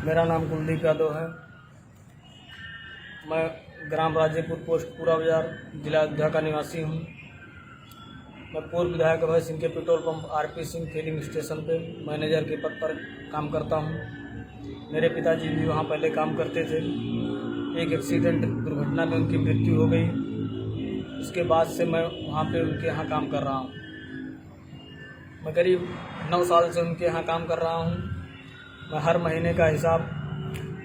मेरा नाम कुलदीप यादव है। मैं ग्राम राजेपुर पोस्ट पूरा बाजार जिला अयोध्या का निवासी हूँ। मैं पूर्व विधायक अभय सिंह के petrol pump RP Singh filling station पे मैनेजर के पद पर काम करता हूँ। मेरे पिताजी भी वहाँ पहले काम करते थे। एक एक्सीडेंट दुर्घटना में उनकी मृत्यु हो गई। उसके बाद से मैं वहाँ पे उनके यहाँ काम कर रहा हूँ। मैं करीब 9 साल से उनके यहाँ काम कर रहा हूँ। मैं हर महीने का हिसाब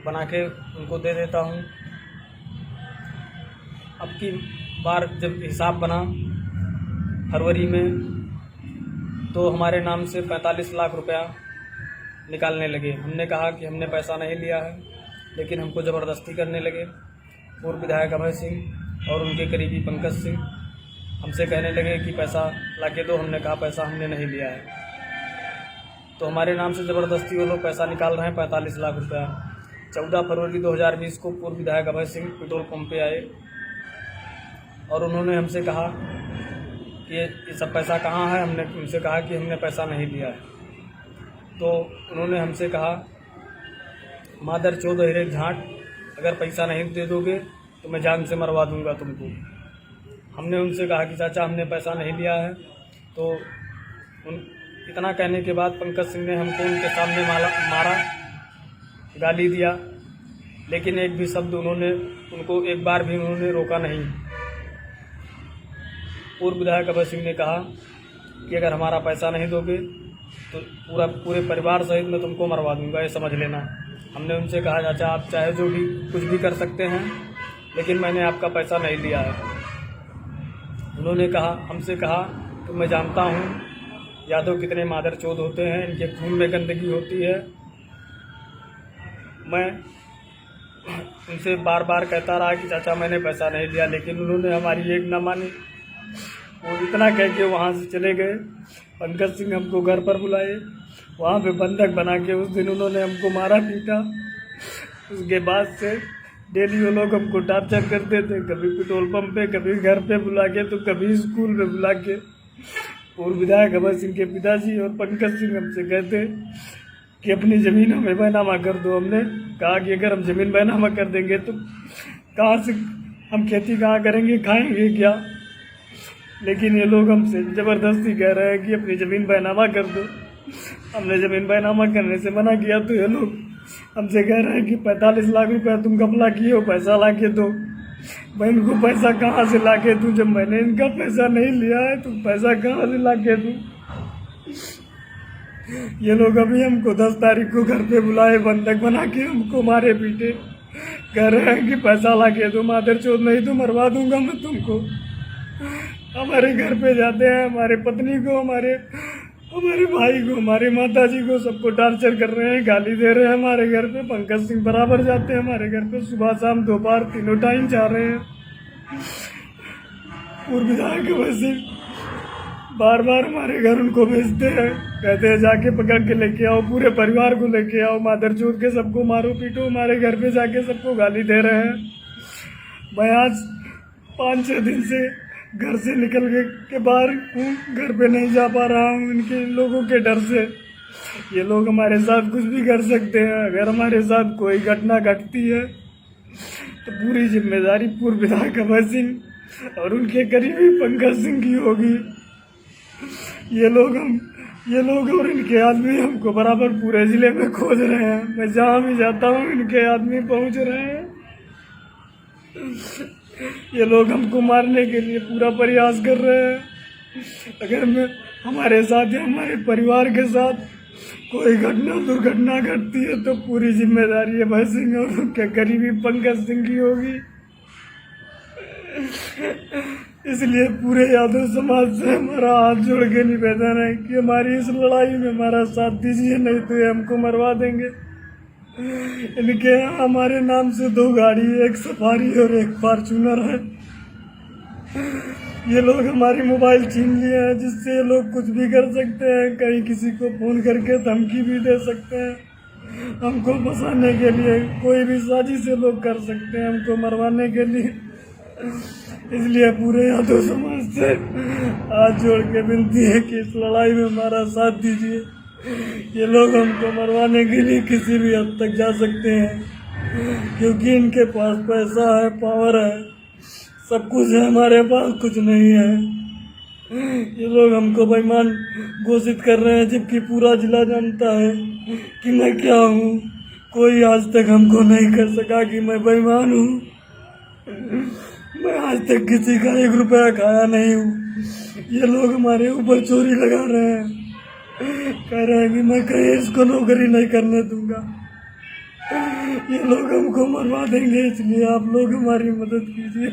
बना के उनको दे देता हूँ। अब की बार जब हिसाब बना फरवरी में, तो हमारे नाम से 45 लाख रुपया निकालने लगे। हमने कहा कि हमने पैसा नहीं लिया है, लेकिन हमको ज़बरदस्ती करने लगे। पूर्व विधायक अभय सिंह और उनके करीबी पंकज सिंह हमसे कहने लगे कि पैसा लाके दो। हमने कहा पैसा हमने नहीं लिया है। तो हमारे नाम से ज़बरदस्ती वो लोग पैसा निकाल रहे हैं 45 लाख रुपया। 14 फरवरी 2020 को पूर्व विधायक अभय सिंह पेट्रोल पंप पे आए और उन्होंने हमसे कहा कि ये सब पैसा कहाँ है। हमने उनसे कहा कि हमने पैसा नहीं लिया है। तो उन्होंने हमसे कहा, मादर चौदह हिरे झाँट, अगर पैसा नहीं दे दोगे तो मैं जान से मरवा दूंगा तुमको। हमने उनसे कहा कि चाचा हमने पैसा नहीं लिया है। तो इतना कहने के बाद पंकज सिंह ने हमको उनके सामने मारा, गाली दिया, लेकिन एक भी शब्द उनको एक बार भी उन्होंने रोका नहीं। पूर्व विधायक अभय सिंह ने कहा कि अगर हमारा पैसा नहीं दोगे तो पूरे परिवार सहित मैं तुमको मरवा दूंगा, ये समझ लेना। हमने उनसे कहा, चाचा आप चाहे जो भी कुछ भी कर सकते हैं, लेकिन मैंने आपका पैसा नहीं लिया है। उन्होंने हमसे कहा कि मैं जानता हूँ यादव कितने मादर चौध होते हैं, इनके खून में गंदगी होती है। मैं उनसे बार बार कहता रहा कि चाचा मैंने पैसा नहीं लिया, लेकिन उन्होंने हमारी एक न मानी। वो इतना कह के वहाँ से चले गए। पंकज सिंह हमको घर पर बुलाए, वहाँ पे बंधक बना के उस दिन उन्होंने हमको मारा पीटा। उसके बाद से डेली वो लोग हमको टॉर्चर करते थे, कभी पेट्रोल पंप पे, कभी घर पे बुला के, तो कभी स्कूल में बुला के। पूर्व विधायक अभय सिंह के पिताजी और पंकज सिंह हमसे कहते कि अपनी ज़मीन हमें बैनामा कर दो। हमने कहा कि अगर हम ज़मीन बैनामा कर देंगे तो कहाँ से हम खेती कहाँ करेंगे, खाएंगे क्या। लेकिन ये लोग हमसे ज़बरदस्ती कह रहे हैं कि अपनी ज़मीन बैनामा कर दो। हमने ज़मीन बैनामा करने से मना किया तो ये लोग हमसे कह रहे हैं कि 45 लाख रुपया तुम घपला किए हो, पैसा ला के दो। मैं इनको पैसा कहाँ से ला के दूँ? जब मैंने इनका पैसा नहीं लिया है तो पैसा कहाँ से ला के दूँ? ये लोग अभी हमको 10 तारीख को घर पे बुलाए, बंधक बना के हमको मारे पीटे, कह रहे हैं कि पैसा ला के दो, मादर चौथ नहीं तो मरवा दूंगा मैं तुमको। हमारे घर पे जाते हैं, हमारे पत्नी को, हमारे भाई को, हमारी माता जी को, सबको टॉर्चर कर रहे हैं, गाली दे रहे हैं। हमारे घर पे पंकज सिंह बराबर जाते हैं हमारे घर पे, सुबह शाम दोपहर तीनों टाइम जा रहे हैं। पूर्व विधायक अभय सिंह बार बार हमारे घर उनको भेजते हैं, कहते हैं जाके पकड़ के लेके आओ, पूरे परिवार को लेके आओ, मादर चौथ के सबको मारो पीटो। हमारे घर पे जाके सबको गाली दे रहे हैं। मैं आज 5-6 दिन से घर से निकल के बाहर हूँ, घर पे नहीं जा पा रहा हूँ इनके लोगों के डर से। ये लोग हमारे साथ कुछ भी कर सकते हैं। अगर हमारे साथ कोई घटना घटती है तो पूरी जिम्मेदारी पूर्व विधायक अभय सिंह और उनके करीबी पंकज सिंह की होगी। ये लोग और इनके आदमी हमको बराबर पूरे जिले में खोज रहे हैं। मैं जहाँ भी जाता हूँ इनके आदमी पहुँच रहे हैं। ये लोग हमको मारने के लिए पूरा प्रयास कर रहे हैं। अगर हमारे साथ या हमारे परिवार के साथ कोई दुर्घटना घटती है तो पूरी जिम्मेदारी अभय सिंह और उनके करीबी पंकज सिंह की होगी। इसलिए पूरे यादव समाज से हमारा हाथ जोड़ के निवेदन है कि हमारी इस लड़ाई में हमारा साथ दीजिए, नहीं तो ये हमको मरवा देंगे। इनके हमारे नाम से 2 गाड़ी, एक सफारी और एक फॉर्च्यूनर है। ये लोग हमारी मोबाइल छीन लिए हैं, जिससे ये लोग कुछ भी कर सकते हैं। कहीं किसी को फ़ोन करके धमकी भी दे सकते हैं। हमको फंसाने के लिए कोई भी साजिश ये लोग कर सकते हैं, हमको मरवाने के लिए। इसलिए पूरे यादव समाज से हाथ जोड़ के विनती है कि इस लड़ाई में हमारा साथ दीजिए। ये लोग हमको मरवाने के लिए किसी भी हद तक जा सकते हैं, क्योंकि इनके पास पैसा है, पावर है, सब कुछ है, हमारे पास कुछ नहीं है। ये लोग हमको बेईमान घोषित कर रहे हैं, जबकि पूरा जिला जानता है कि मैं क्या हूँ। कोई आज तक हमको नहीं कर सका कि मैं बेईमान हूँ। मैं आज तक किसी का 1 रुपया खाया नहीं हूँ। ये लोग हमारे ऊपर चोरी लगा रहे हैं, कह रहे हैं कि मैं कहीं इसको नौकरी नहीं करने दूंगा। ये लोग हमको मरवा देंगे, इसलिए आप लोग हमारी मदद कीजिए।